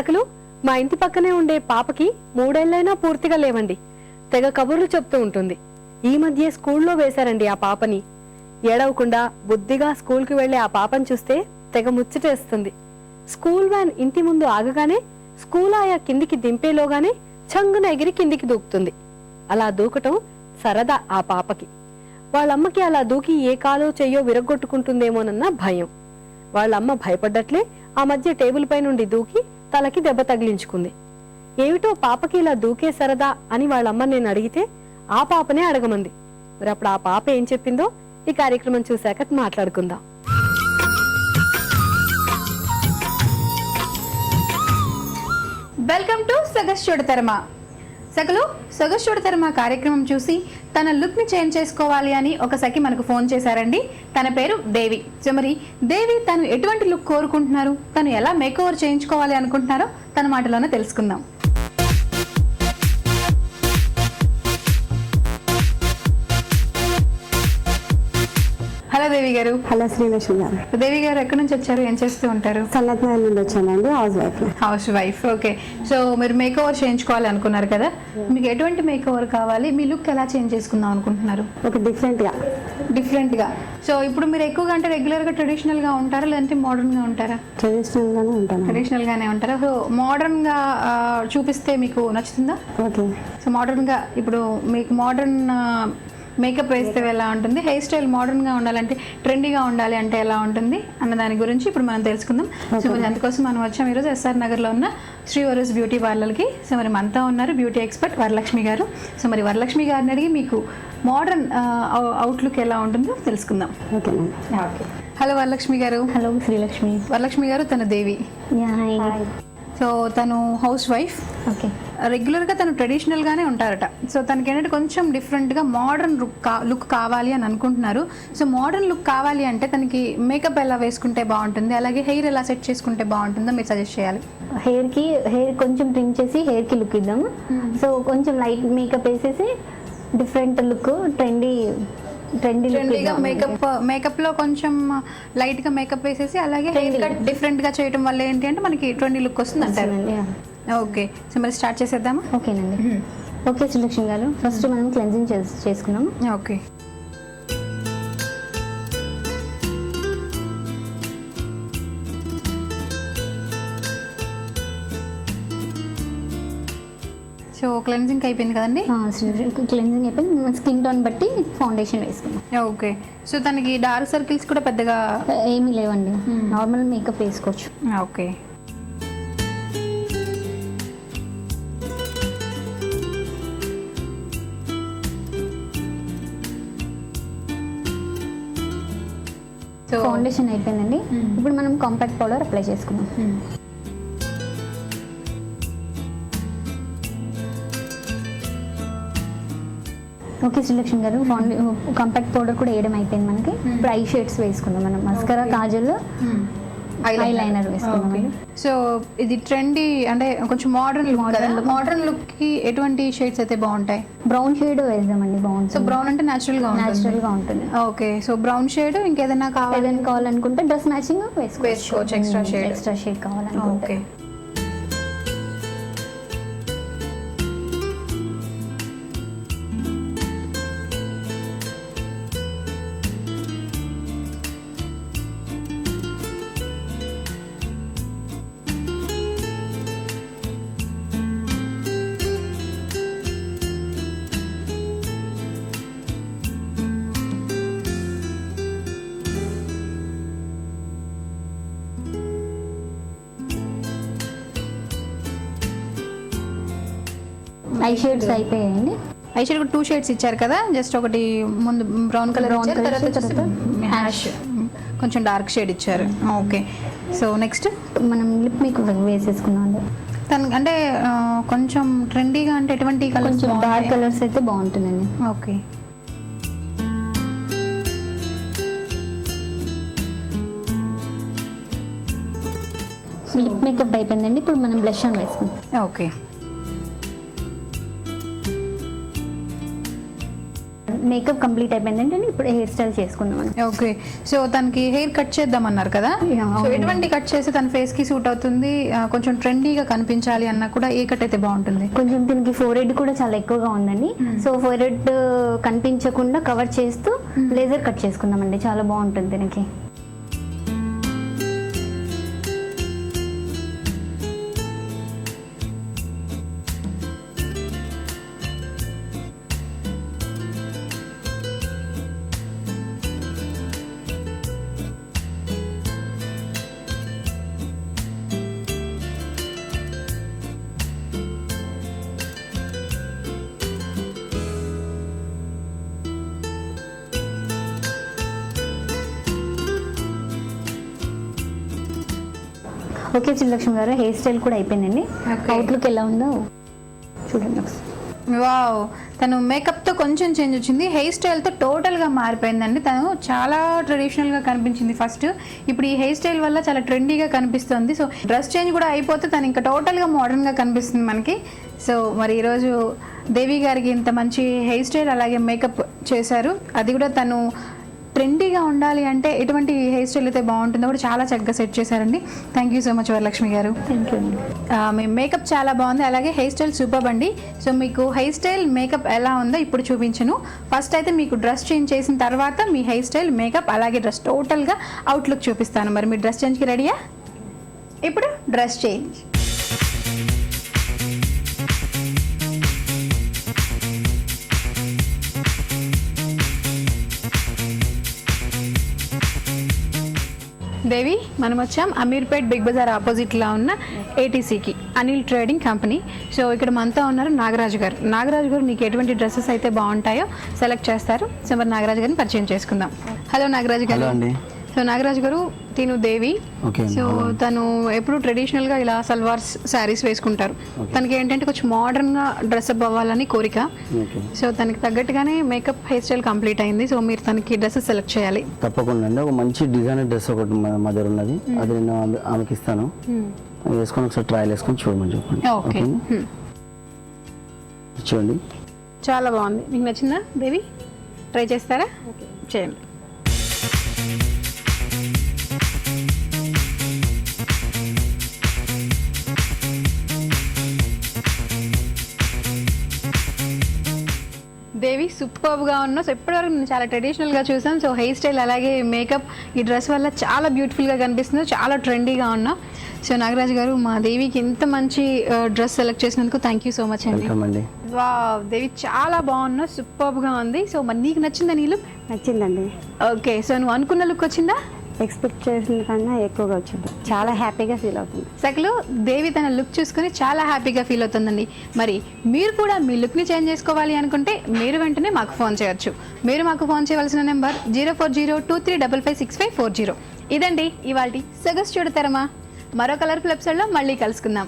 సకలు మా ఇంటి పక్కనే ఉండే పాపకి 3 ఏళ్లైనా పూర్తిగా లేవండి. తెగ కబుర్లు చెప్తూ ఉంటుంది. ఈ మధ్య స్కూల్లో వేశారండి ఆ పాపని. ఏడవకుండా బుద్ధిగా స్కూల్కి వెళ్లే ఆ పాపని చూస్తే తెగ ముచ్చటేస్తుంది. స్కూల్ వ్యాన్ ఇంటి ముందు ఆగగానే స్కూల్ ఆయా కిందికి దింపేలోగానే చంగున ఎగిరి కిందికి దూకుతుంది. అలా దూకటం సరదా ఆ పాపకి. వాళ్ళమ్మకి అలా దూకి ఏ కాలో చెయ్యో విరగొట్టుకుంటుందేమోనన్న భయం. వాళ్ళమ్మ భయపడ్డట్లే ఆ మధ్య టేబుల్ పై నుండి దూకి తలకి దెబ్బ తగిలించుకుంది. ఏమిటో పాపకి ఇలా దూకే సరదా అని వాళ్ళమ్మ నేను అడిగితే ఆ పాపనే అడగమంది. మరి అప్పుడు ఆ పాప ఏం చెప్పిందో ఈ కార్యక్రమం చూశాక మాట్లాడుకుందాం. Welcome to సగస్ చూడతరమా. సగలు సగస్ చూడతరమా కార్యక్రమం చూసి తన లుక్ ని చేంజ్ చేసుకోవాలి అని ఒక సఖి మనకు ఫోన్ చేశారండి. తన పేరు దేవి. సో మరి దేవి తను ఎటువంటి లుక్ కోరుకుంటున్నారు, తను ఎలా మేక్ ఓవర్ చేయించుకోవాలి అనుకుంటున్నారో తన మాటలోనే తెలుసుకుందాం. హలో దేవి గారు. హలో శ్రీలక్ష్మి గారు. దేవి గారు ఎక్కడి నుంచి వచ్చారు, ఏం చేస్తూ ఉంటారు? సన్నత్ నగర్ నుండి వచ్చానండి. House wife. ఓకే. సో మీరు మేక్ ఓవర్ చేయించుకోవాలి అనుకున్నారు కదా, మీకు ఎటువంటి మేక్ ఓవర్ కావాలి, మీ లుక్ ఎలా చేంజ్ చేసుకుందాం అనుకుంటున్నారు? ఒక డిఫరెంట్ గా. సో ఇప్పుడు మీరు ఎక్కువగా అంటే రెగ్యులర్ గా ట్రెడిషనల్ గా ఉంటారా లేదంటే మోడర్న్ గా ఉంటారా? ట్రెడిషనల్ గానే ఉంటారా? సో మోడర్న్ గా చూపిస్తే మీకు నచ్చుతుందా? ఓకే. సో మోడర్న్ గా ఇప్పుడు మీకు మోడర్న్ మేకప్ వేస్తే ఎలా ఉంటుంది, హెయిర్ స్టైల్ మోడర్న్ గా ఉండాలంటే ట్రెండీగా ఉండాలి అంటే ఎలా ఉంటుంది అన్న దాని గురించి ఇప్పుడు మనం తెలుసుకుందాం. సో మరి అందుకోసం మనం వచ్చాం ఈరోజు ఎస్ఆర్ నగర్ లో ఉన్న శ్రీవరస్ బ్యూటీ పార్లర్కి. సో మరి మనతో ఉన్నారు బ్యూటీ ఎక్స్పర్ట్ వరలక్ష్మి గారు. సో మరి వరలక్ష్మి గారిని అడిగి మీకు మోడర్న్ అవుట్లుక్ ఎలా ఉంటుందో తెలుసుకుందాం. ఓకే. హలో వరలక్ష్మి గారు. హలో శ్రీలక్ష్మి. వరలక్ష్మి గారు తన దేవి. సో తను హౌస్ వైఫ్. ఓకే. రెగ్యులర్గా తను ట్రెడిషనల్గానే ఉంటారట. సో తనకి ఏంటంటే కొంచెం డిఫరెంట్గా మోడర్న్ లుక్ కావాలి అని అనుకుంటున్నారు. సో మోడర్న్ లుక్ కావాలి అంటే తనకి మేకప్ ఎలా వేసుకుంటే బాగుంటుంది, అలాగే హెయిర్ ఎలా సెట్ చేసుకుంటే బాగుంటుందో మీరు సజెస్ట్ చేయాలి. హెయిర్ కొంచెం ట్రిమ్ చేసి హెయిర్కి లుక్ ఇద్దాము. సో కొంచెం లైట్ మేకప్ వేసేసి డిఫరెంట్ లుక్ ట్రెండీగా మేకప్ లో కొంచెం లైట్ గా మేకప్ వేసేసి అలాగే హెయిర్ కట్ డిఫరెంట్ గా చేయడం వల్ల ఏంటి అంటే మనకి ట్రెండీ లుక్ వస్తుంది అంటారు. ఓకే. సో మరి స్టార్ట్ చేసేద్దామా? ఓకేనండి. ఓకే శ్రీలక్ష్మి గారు, ఫస్ట్ మనం క్లెన్జింగ్ చేసుకున్నాం. ఓకే. సో క్లెన్జింగ్ అయిపోయింది కదండి? క్లెన్జింగ్ అయిపోయింది. స్కిన్ టోన్ బట్టి ఫౌండేషన్ వేసుకున్నాం. ఓకే. సో తనకి డార్క్ సర్కిల్స్ కూడా పెద్దగా ఏమీ లేవండి, నార్మల్ మేకప్ వేసుకోవచ్చు. ఓకే. సో ఫౌండేషన్ అయిపోయిందండి. ఇప్పుడు మనం కాంపాక్ట్ పౌడర్ అప్లై చేసుకున్నాం. ఓకే శ్రీలక్ష్మి గారు, కాంపాక్ట్ పౌడర్ కూడా వేయడం అయిపోయింది మనకి. ఇప్పుడు ఐ షేడ్స్ వేసుకుందాం. మనం మస్కరా, కాజల్, ఐ లైనర్ వేసుకుందాం. సో ఇది ట్రెండీ అంటే కొంచెం మోడర్న్ లుక్ కి ఎటువంటి షేడ్స్ అయితే బాగుంటాయి? బ్రౌన్ షేడ్ వేద్దామండి, బాగుంటుంది. సో బ్రౌన్ అంటే న్యాచురల్ గా ఉంటుంది. ఓకే. సో బ్రౌన్ షేడ్ ఇంకేదైనా కావాలనుకుంటే డ్రెస్ మ్యాచింగ్ వేసుకోవచ్చు. ఎక్స్ట్రా షేడ్ కావాలనుకుంటే. ఐ షేడ్స్ అయిపోయాయండి. ఐ షేడ్ 2 షేడ్స్ ఇచ్చారు కదా, జస్ట్ ఒకటి ముందు బ్రౌన్ కలర్ తర్వాత యాష్ కొంచెం డార్క్ షేడ్ ఇచ్చారు. ఓకే. సో నెక్స్ట్ మనం లిప్ మేకప్ వేసేసుకున్నాం అండి. తను అంటే కొంచెం ట్రెండీగా అంటే ఎటువంటి కలర్స్? డార్క్ కలర్స్ అయితే బాగుంటుందండి. ఓకే. లిప్ మేకప్ అయిపోయిందండి. ఇప్పుడు మనం బ్లష్ ఆన్ వేసుకుందాం. ఓకే. మేకప్ కంప్లీట్ అయిపోయిందంటే ఇప్పుడు హెయిర్ స్టైల్ చేసుకుందాం అండి. ఓకే, సో తనకి హెయిర్ కట్ చేద్దామన్నారు కదా, Yeah, సో ఎటువంటి కట్ చేస్తే తన ఫేస్ కి సూట్ అవుతుంది, కొంచెం ట్రెండీగా కనిపించాలి అన్నా కూడా ఏ కట్ అయితే బాగుంటుంది? కొంచెం దీనికి ఫోరెడ్ కూడా చాలా ఎక్కువగా ఉందండి. సో ఫోరెడ్ కనిపించకుండా కవర్ చేస్తూ లేజర్ కట్ చేసుకుందామండి, చాలా బాగుంటుంది దీనికి. ఓకే శ్రీలక్ష్మి గారు, హెయిర్ స్టైల్ కూడా అయిపోయిందండి. Okay. అవుట్లుక్ ఎలా ఉందో చూడండి ఒకసారి. వావ్, తను మేకప్ తో కొంచెం చేంజ్ వచ్చింది, హెయిర్ స్టైల్ తో టోటల్ గా మారిపోయిందండి. తను చాలా ట్రెడిషనల్ గా కనిపించింది ఫస్ట్, ఇప్పుడు ఈ హెయిర్ స్టైల్ వల్ల చాలా ట్రెండీగా కనిపిస్తుంది. సో డ్రెస్ చేంజ్ కూడా అయిపోతే తను ఇంకా టోటల్ గా మోడర్న్ గా కనిపిస్తుంది మనకి. సో మరి ఈరోజు దేవి గారికి ఇంత మంచి హెయిర్ స్టైల్ అలాగే మేకప్ చేశారు, అది కూడా తను ట్రెండీగా ఉండాలి అంటే ఎటువంటి హెయిర్ స్టైల్ అయితే బాగుంటుందో కూడా చాలా చక్కగా సెట్ చేశారండి. Thank you so much Varalakshmi గారు. థ్యాంక్ యూ అండి. మీ మేకప్ చాలా బాగుంది, అలాగే హెయిర్ స్టైల్ సూపర్ అండి. సో మీకు హెయిర్ స్టైల్ మేకప్ ఎలా ఉందో ఇప్పుడు చూపించను. ఫస్ట్ అయితే మీకు డ్రెస్ చేంజ్ చేసిన తర్వాత మీ హెయిర్ స్టైల్ మేకప్ అలాగే డ్రెస్ టోటల్గా అవుట్లుక్ చూపిస్తాను. మరి మీరు డ్రెస్ చేంజ్కి రెడీయా? ఇప్పుడు డ్రెస్ చేంజ్. దేవి, మనం వచ్చాం అమీర్పేట్ బిగ్ బజార్ ఆపోజిట్లో ఉన్న ఏటీసీకి, అనిల్ ట్రేడింగ్ కంపెనీ. సో ఇక్కడ మనతో ఉన్నారు నాగరాజు గారు. నాగరాజు గారు మీకు ఎటువంటి డ్రెస్సెస్ అయితే బాగుంటాయో సెలెక్ట్ చేస్తారు. సో మరి నాగరాజు గారిని పరిచయం చేసుకుందాం. హలో నాగరాజు గారు. సో నాగరాజు గారు, తిను దేవి. సో తను ఎప్పుడు ట్రెడిషనల్ గా ఇలా సల్వార్ శారీస్ వేసుకుంటారు. తనకి ఏంటంటే కొంచెం మోడర్న్ గా డ్రెస్అప్ అవ్వాలని కోరిక. సో తనకి తగ్గట్టుగానే మేకప్ హెయిర్ స్టైల్ కంప్లీట్ అయింది. సో మీరు తనకి డ్రెస్సెస్ సెలెక్ట్ చేయాలి. తప్పకుండా అండి, ఒక మంచి డిజైనర్ డ్రెస్ ఒకటి మా దగ్గర ఉన్నది, అది నేను ఆమెకి ఇస్తాను. వేసుకొని ఒకసారి ట్రయల్ వేసుకొని చూడమని చెప్పండి. ఓకే, చూడండి. చాలా బాగుంది. మీకు నచ్చిందా దేవి? ట్రై చేస్తారా? చేయండి. దేవి సూపర్గా ఉన్నావు. సో ఇప్పటివరకు నేను చాలా ట్రెడిషనల్గా చూసాను. సో హెయిర్ స్టైల్ అలాగే మేకప్ ఈ డ్రెస్ వల్ల చాలా బ్యూటిఫుల్గా కనిపిస్తుంది, చాలా ట్రెండీగా ఉన్నావు. సో నాగరాజు గారు, మా దేవికి ఇంత మంచి డ్రెస్ సెలెక్ట్ చేసినందుకు థ్యాంక్ యూ సో మచ్ అండి. వావ్ దేవి, చాలా బాగున్నావు, సూపర్గా ఉంది. సో మరి నీకు నచ్చిందా నీ లుక్? నచ్చిందండి. ఓకే, సో నువ్వు అనుకున్న లుక్ వచ్చిందా? ఎక్స్పెక్ట్ చేసిన కన్నా ఎక్కువగా వచ్చింది, చాలా హ్యాపీగా ఫీల్ అవుతుంది. సకలు దేవి తన లుక్ చూసుకుని చాలా హ్యాపీగా ఫీల్ అవుతుందండి. మరి మీరు కూడా మీ లుక్ని చేంజ్ చేసుకోవాలి అనుకుంటే మీరు వెంటనే మాకు ఫోన్ చేయొచ్చు. మీరు మాకు ఫోన్ చేయవలసిన నెంబర్ 040235565540. ఇదండి ఇవాల్టి సొగసు చూడతారమ్మా. మరో కలర్ఫుల్ ఎపిసోడ్లో మళ్ళీ కలుసుకుందాం.